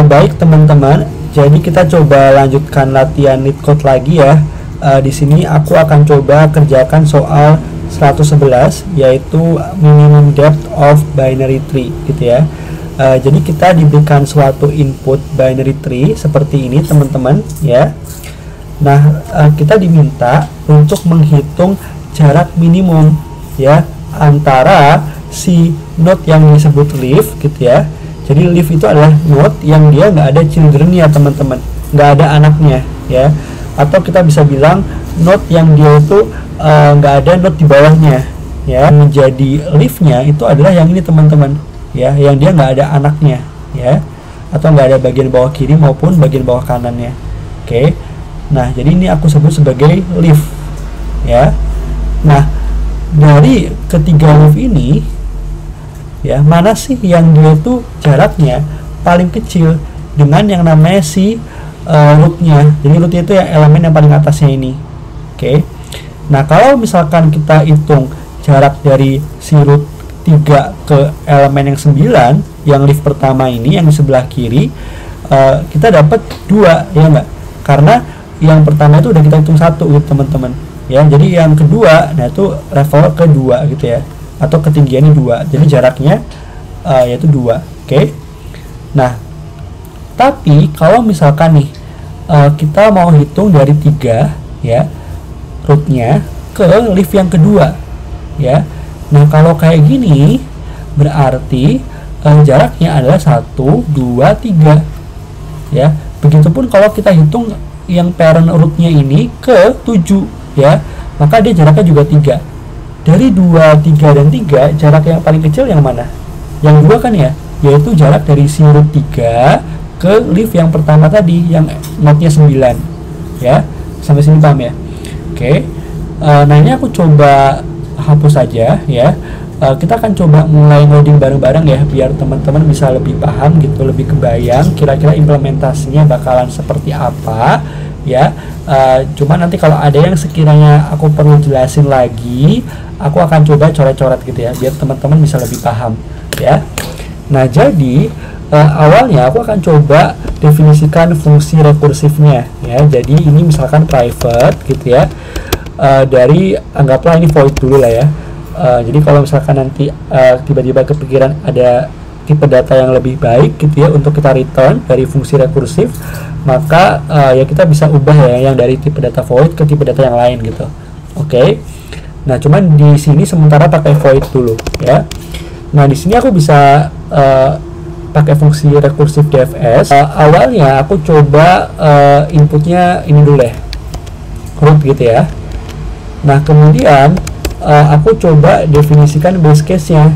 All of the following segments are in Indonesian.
baik teman-teman, jadi kita coba lanjutkan latihan LeetCode lagi ya. Di sini aku akan coba kerjakan soal 111, yaitu minimum depth of binary tree gitu ya. Jadi kita diberikan suatu input binary tree seperti ini teman-teman ya. Nah, kita diminta untuk menghitung jarak minimum ya antara si node yang disebut leaf gitu ya. Jadi leaf itu adalah node yang dia nggak ada children-nya teman-teman, nggak ada anaknya ya. Atau kita bisa bilang node yang dia itu nggak ada node di bawahnya ya. Menjadi leaf-nya itu adalah yang ini teman-teman ya, yang dia nggak ada anaknya ya, atau nggak ada bagian bawah kiri maupun bagian bawah kanannya. Oke. Nah, jadi ini aku sebut sebagai leaf ya. Nah, dari ketiga leaf ini ya, mana sih yang dia itu jaraknya paling kecil dengan yang namanya si rootnya. Jadi rootnya itu ya elemen yang paling atasnya ini. Oke. Nah, kalau misalkan kita hitung jarak dari si root 3 ke elemen yang 9, yang leaf pertama ini yang di sebelah kiri, kita dapat 2 ya enggak? Karena yang pertama itu udah kita hitung 1 gitu teman-teman ya. Jadi yang kedua, nah itu level kedua gitu ya, atau ketinggiannya 2, jadi jaraknya yaitu 2. Oke. Nah, tapi kalau misalkan nih kita mau hitung dari 3 ya rootnya ke leaf yang kedua ya. Nah, kalau kayak gini berarti jaraknya adalah 1, 2, 3 ya. Begitupun kalau kita hitung yang parent rootnya ini ke 7 ya, maka dia jaraknya juga 3. Dari 2, 3, dan 3, jarak yang paling kecil yang mana? Yang 2 kan ya, yaitu jarak dari si root 3 ke leaf yang pertama tadi, yang node-nya 9 ya. Sampai sini paham ya? Oke. Nah, ini aku coba hapus saja ya. Kita akan coba mulai ngoding bareng-bareng ya, biar teman-teman bisa lebih paham gitu, lebih kebayang kira-kira implementasinya bakalan seperti apa ya. Cuma nanti kalau ada yang sekiranya aku perlu jelasin lagi, aku akan coba coret-coret gitu ya, biar teman-teman bisa lebih paham ya. Nah, jadi awalnya aku akan coba definisikan fungsi rekursifnya ya. Jadi ini misalkan private gitu ya, dari anggaplah ini void dulu lah ya. Jadi kalau misalkan nanti tiba-tiba kepikiran ada tipe data yang lebih baik gitu ya untuk kita return dari fungsi rekursif, maka ya kita bisa ubah ya yang dari tipe data void ke tipe data yang lain gitu. Oke. Nah, cuman di sini sementara pakai void dulu ya. Nah, di sini aku bisa pakai fungsi rekursif dfs. Awalnya aku coba inputnya ini dulu deh, root gitu ya. Nah, kemudian aku coba definisikan base case-nya.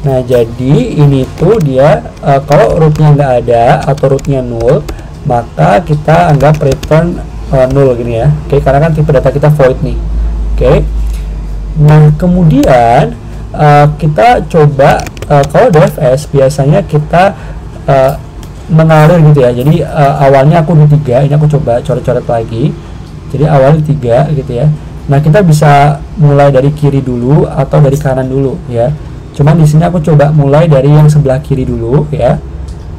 Nah, jadi ini tuh dia kalau rootnya nggak ada atau rootnya null, maka kita anggap return null gini ya. Oke, karena kan tipe data kita void nih. Oke. Nah, kemudian kita coba kalau DFS biasanya kita mengalir gitu ya. Jadi awalnya aku di 3, ini aku coba coret-coret lagi. Jadi awalnya 3 gitu ya. Nah, kita bisa mulai dari kiri dulu atau dari kanan dulu ya. Cuman di sini aku coba mulai dari yang sebelah kiri dulu ya.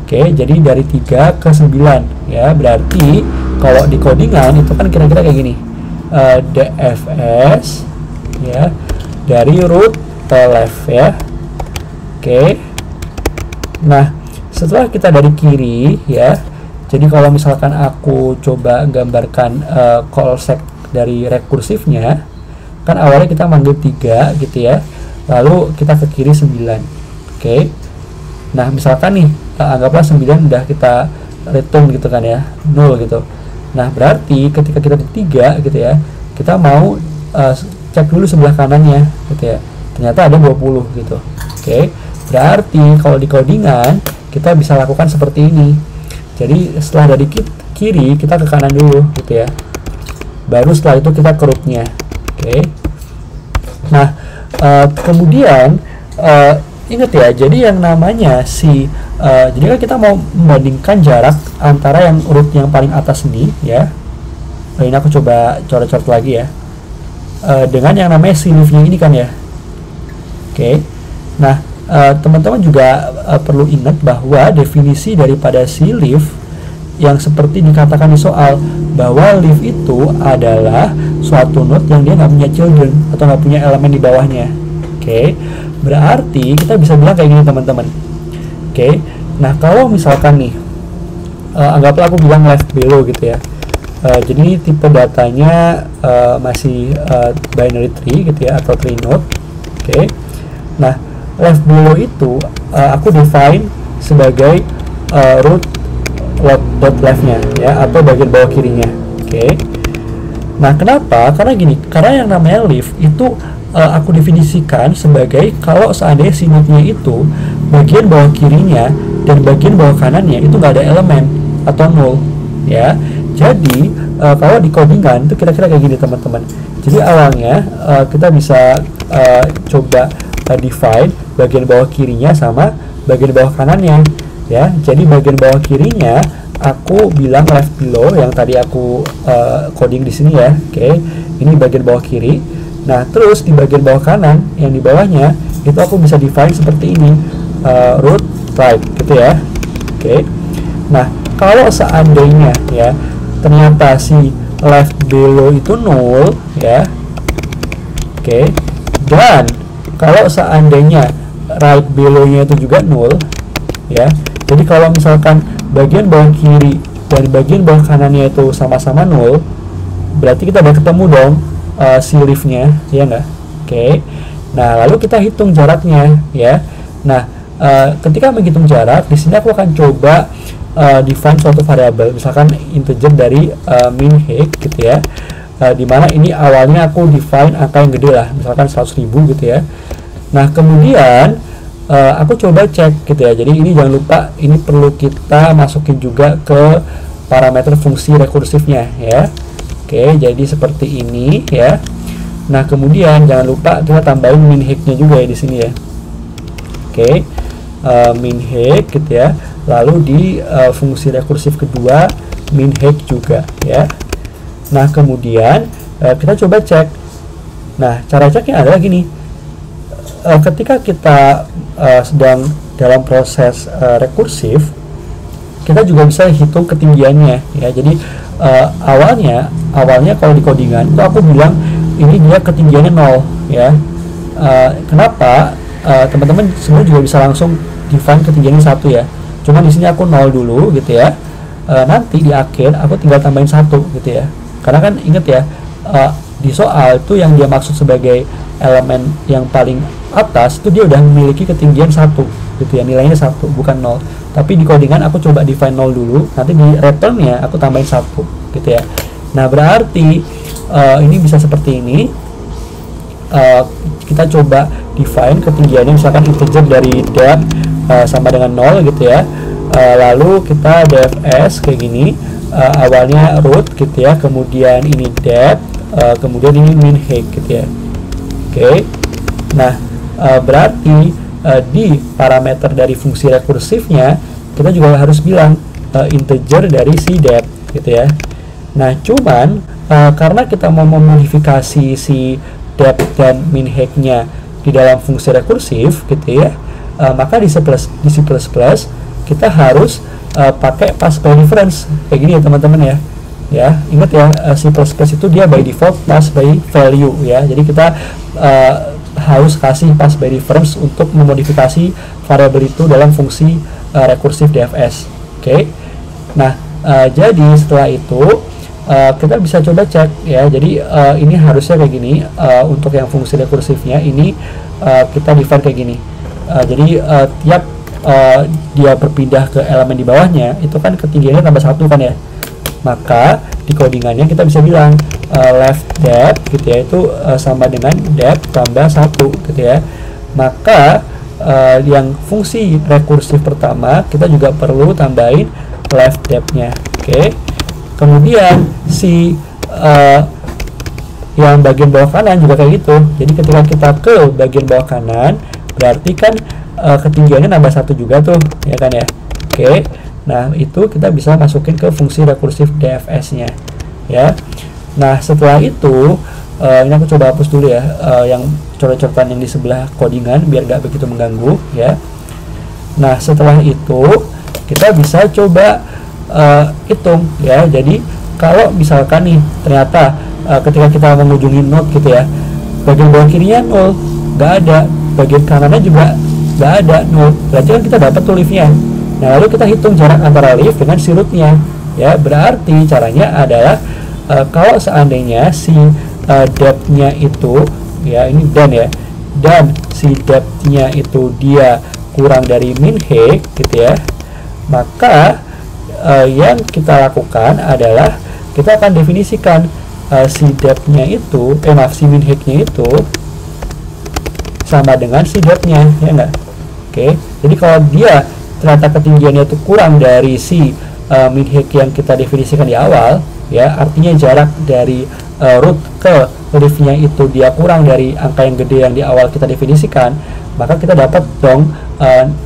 Oke, jadi dari 3 ke 9 ya. Berarti kalau di codingan itu kan kira-kira kayak gini. DFS ya, dari root ke left ya. Oke. Nah, setelah kita dari kiri ya. Jadi kalau misalkan aku coba gambarkan call sec dari rekursifnya, kan awalnya kita manggil 3 gitu ya, lalu kita ke kiri 9. Oke. Nah, misalkan nih anggaplah 9 udah kita return gitu kan ya, 0 gitu. Nah, berarti ketika kita di 3 gitu ya, kita mau cek dulu sebelah kanannya gitu ya, ternyata ada 20 gitu. Oke. Berarti kalau di codingan kita bisa lakukan seperti ini. Jadi setelah dari kiri kita ke kanan dulu gitu ya, baru setelah itu kita ke rootnya. Oke. Nah, kemudian ingat ya, jadi yang namanya jadi kan kita mau membandingkan jarak antara yang root yang paling atas ini ya. Ini aku coba coret-coret lagi ya, dengan yang namanya si leaf-nya ini kan ya. Oke. Nah, teman-teman juga perlu ingat bahwa definisi daripada si leaf yang seperti dikatakan di soal, bahwa leaf itu adalah suatu node yang dia nggak punya children atau nggak punya elemen di bawahnya. Oke, berarti kita bisa bilang kayak gini teman-teman. Oke, nah kalau misalkan nih, anggaplah aku bilang left below gitu ya. Jadi tipe datanya masih binary tree gitu ya, atau tree node. Oke, nah left below itu aku define sebagai root dot leftnya ya, atau bagian bawah kirinya. Oke, nah kenapa? Karena gini, karena yang namanya leaf itu aku definisikan sebagai kalau seandainya si node-nya itu bagian bawah kirinya dan bagian bawah kanannya itu nggak ada elemen atau null ya. Jadi kalau di codingan itu kira-kira kayak gini teman-teman. Jadi awalnya kita bisa coba define bagian bawah kirinya sama bagian bawah kanannya ya. Jadi bagian bawah kirinya aku bilang left below yang tadi aku coding di sini ya. Oke, ini bagian bawah kiri. Nah terus di bagian bawah kanan yang di bawahnya itu aku bisa define seperti ini, root right gitu ya. Oke, nah kalau seandainya ya ternyata si left below itu null ya. Oke, dan kalau seandainya right below-nya itu juga null ya. Jadi kalau misalkan bagian bawah kiri dan bagian bawah kanannya itu sama-sama null, berarti kita udah ketemu dong si leaf-nya, ya enggak? Oke. Nah, lalu kita hitung jaraknya ya. Nah, ketika menghitung jarak, di sini aku akan coba define suatu variabel, misalkan integer dari min height gitu ya. Dimana ini awalnya aku define angka yang gede lah, misalkan 100.000 gitu ya. Nah kemudian aku coba cek gitu ya. Jadi ini jangan lupa, ini perlu kita masukin juga ke parameter fungsi rekursifnya ya. Oke, jadi seperti ini ya. Nah kemudian jangan lupa kita tambahin min height-nya juga ya di sini ya. Oke, min height gitu ya. Lalu di fungsi rekursif kedua min height juga ya. Nah kemudian kita coba cek. Nah cara ceknya adalah gini, ketika kita sedang dalam proses rekursif, kita juga bisa hitung ketinggiannya ya. Jadi awalnya kalau di codingan itu aku bilang ini dia ketinggiannya 0 ya. Kenapa? Teman-teman sebenarnya juga bisa langsung define ketinggiannya 1 ya. Cuma di sini aku 0 dulu gitu ya. Nanti di akhir aku tinggal tambahin 1 gitu ya. Karena kan inget ya, di soal itu yang dia maksud sebagai elemen yang paling atas itu dia udah memiliki ketinggian 1 gitu ya, nilainya 1 bukan 0. Tapi di codingan aku coba define 0 dulu, nanti di returnnya aku tambahin 1 gitu ya. Nah berarti ini bisa seperti ini. Kita coba define ketinggiannya, misalkan integer dari depth sama dengan 0 gitu ya. Lalu kita dfs kayak gini, awalnya root gitu ya, kemudian ini depth, kemudian ini min height gitu ya. Oke, nah berarti di parameter dari fungsi rekursifnya kita juga harus bilang integer dari si depth gitu ya. Nah cuman karena kita mau memodifikasi si depth dan min height-nya di dalam fungsi rekursif gitu ya, maka di C++ kita harus pakai pass by difference kayak gini ya teman-teman ya. Ya ingat ya, C++ itu dia by default pass by value ya. Jadi kita harus kasih pass by difference untuk memodifikasi variabel itu dalam fungsi rekursif DFS. Oke. Nah jadi setelah itu kita bisa coba cek ya. Jadi ini harusnya kayak gini. Untuk yang fungsi rekursifnya ini kita define kayak gini. Jadi tiap dia berpindah ke elemen di bawahnya itu kan ketinggiannya tambah 1 kan ya. Maka di codingannya kita bisa bilang left depth gitu ya, itu sama dengan depth tambah 1 gitu ya. Maka yang fungsi rekursif pertama kita juga perlu tambahin left depth-nya. Oke. Kemudian si yang bagian bawah kanan juga kayak gitu. Jadi ketika kita ke bagian bawah kanan, berarti kan ketinggiannya nambah 1 juga tuh ya kan ya. Oke. Nah itu kita bisa masukin ke fungsi rekursif DFS nya ya. Nah setelah itu Ini aku coba hapus dulu ya, yang coret-coretan yang di sebelah codingan biar nggak begitu mengganggu ya. Nah setelah itu kita bisa coba hitung ya. Jadi kalau misalkan nih ternyata ketika kita mengunjungi node gitu ya, bagian bawah kirinya 0, nggak ada, bagian kanannya juga nggak ada 0, berarti kan kita dapat tuh leaf-nya. Nah lalu kita hitung jarak antara leaf dengan si root-nya ya. Berarti caranya adalah kalau seandainya si depth-nya itu ya, ini dan ya, dan si depth-nya itu dia kurang dari min height gitu ya, maka yang kita lakukan adalah kita akan definisikan si depth-nya itu, si min height-nya itu sama dengan si depth-nya ya enggak. Oke, jadi kalau dia ternyata ketinggiannya itu kurang dari si min height yang kita definisikan di awal ya, artinya jarak dari root ke leaf-nya itu dia kurang dari angka yang gede yang di awal kita definisikan, maka kita dapat dong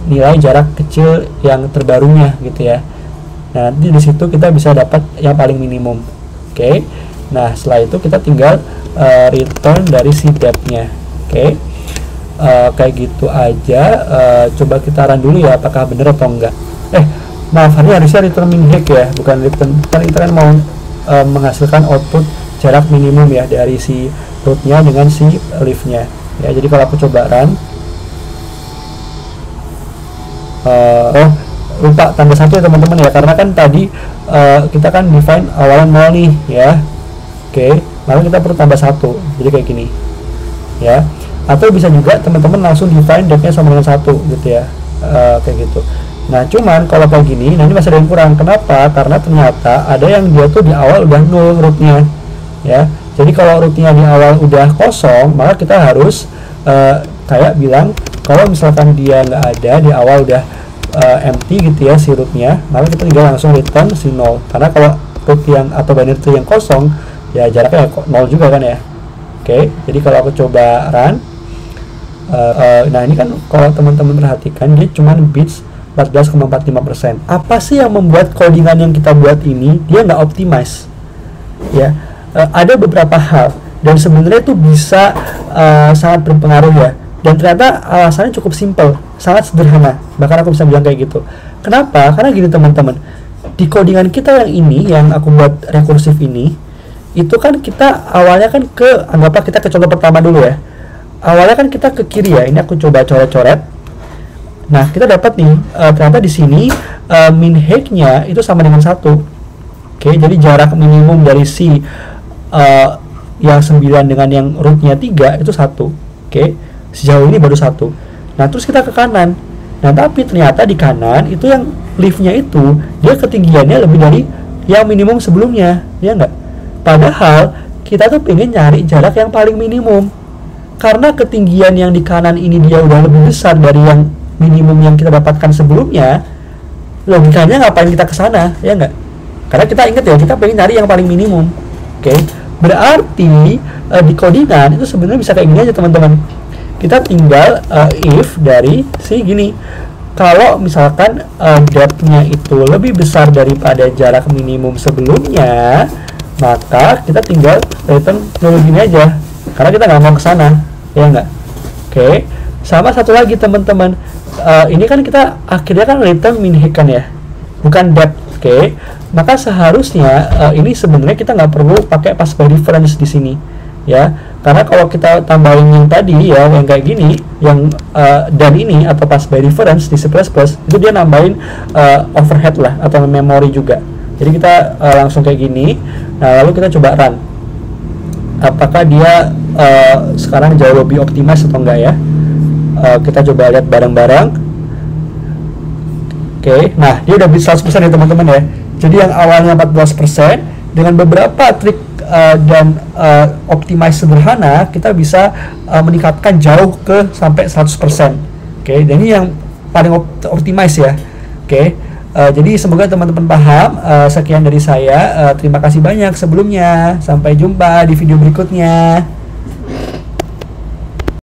nilai jarak kecil yang terbarunya gitu ya. Nah nanti di situ kita bisa dapat yang paling minimum. Oke, nah setelah itu kita tinggal return dari si depth-nya. Oke, kayak gitu aja. Coba kita run dulu ya apakah benar atau enggak. Maaf, ini harusnya return min height ya, bukan return. Kita kan mau menghasilkan output jarak minimum ya dari si root-nya dengan si leaf-nya ya. Jadi kalau aku coba run, lupa tambah 1 ya teman-teman ya, karena kan tadi kita kan define awalnya 0 nih ya. Oke, lalu kita perlu tambah 1, jadi kayak gini ya. Atau bisa juga teman-teman langsung define depth-nya sama dengan 1 gitu ya, kayak gitu. Nah cuman kalau kayak gini, nah ini masih ada yang kurang. Kenapa? Karena ternyata ada yang dia tuh di awal udah 0 root-nya ya. Jadi kalau root-nya di awal udah kosong, maka kita harus kayak bilang kalau misalkan dia nggak ada di awal, udah empty gitu ya si root-nya, maka kita tinggal langsung return si 0. Karena kalau root yang atau binary tree yang kosong ya jaraknya 0 juga kan ya. Oke, jadi kalau aku coba run, nah ini kan kalau teman-teman perhatikan dia cuma bits 14,45%. Apa sih yang membuat codingan yang kita buat ini dia nggak optimize ya? Ada beberapa hal dan sebenarnya itu bisa sangat berpengaruh ya. Dan ternyata alasannya cukup simple, sangat sederhana. Bahkan aku bisa bilang kayak gitu. Kenapa? Karena gini teman-teman, di codingan kita yang ini, yang aku buat rekursif ini, itu kan kita awalnya kan anggaplah kita ke contoh pertama dulu ya. Awalnya kan kita ke kiri ya. Ini aku coba coret-coret. Nah kita dapat nih ternyata di sini min height-nya itu sama dengan 1. Oke, jadi jarak minimum dari si yang 9 dengan yang root-nya 3 itu 1. Oke, sejauh ini baru 1. Nah terus kita ke kanan. Nah tapi ternyata di kanan itu yang leaf-nya itu dia ketinggiannya lebih dari yang minimum sebelumnya, ya enggak? Padahal kita tuh pengen nyari jarak yang paling minimum. Karena ketinggian yang di kanan ini dia udah lebih besar dari yang minimum yang kita dapatkan sebelumnya, logikanya ngapain kita ke sana, ya enggak? Karena kita ingat ya, kita pengen nyari yang paling minimum. Oke, berarti di codingan itu sebenarnya bisa kayak gini aja teman-teman. Kita tinggal if dari si gini, kalau misalkan depth-nya itu lebih besar daripada jarak minimum sebelumnya, maka kita tinggal return dulu gini aja, karena kita nggak mau ke sana, ya enggak? Oke, sama satu lagi teman-teman, ini kan kita akhirnya kan return min height kan ya, bukan depth. Oke, maka seharusnya ini sebenarnya kita nggak perlu pakai pass by reference di sini ya, karena kalau kita tambahin yang tadi ya, yang kayak gini, yang dan ini atau pass by reference di C++ itu dia nambahin overhead lah atau memori juga. Jadi kita langsung kayak gini. Nah lalu kita coba run, apakah dia sekarang jauh lebih optimize atau enggak ya. Kita coba lihat bareng-bareng. Oke, nah dia udah bisa 100% ya teman-teman ya. Jadi yang awalnya 14% dengan beberapa trik dan optimize sederhana, kita bisa meningkatkan jauh ke sampai 100%. Oke, dan ini yang paling optimize ya. Oke, jadi semoga teman-teman paham. Sekian dari saya. Terima kasih banyak sebelumnya. Sampai jumpa di video berikutnya.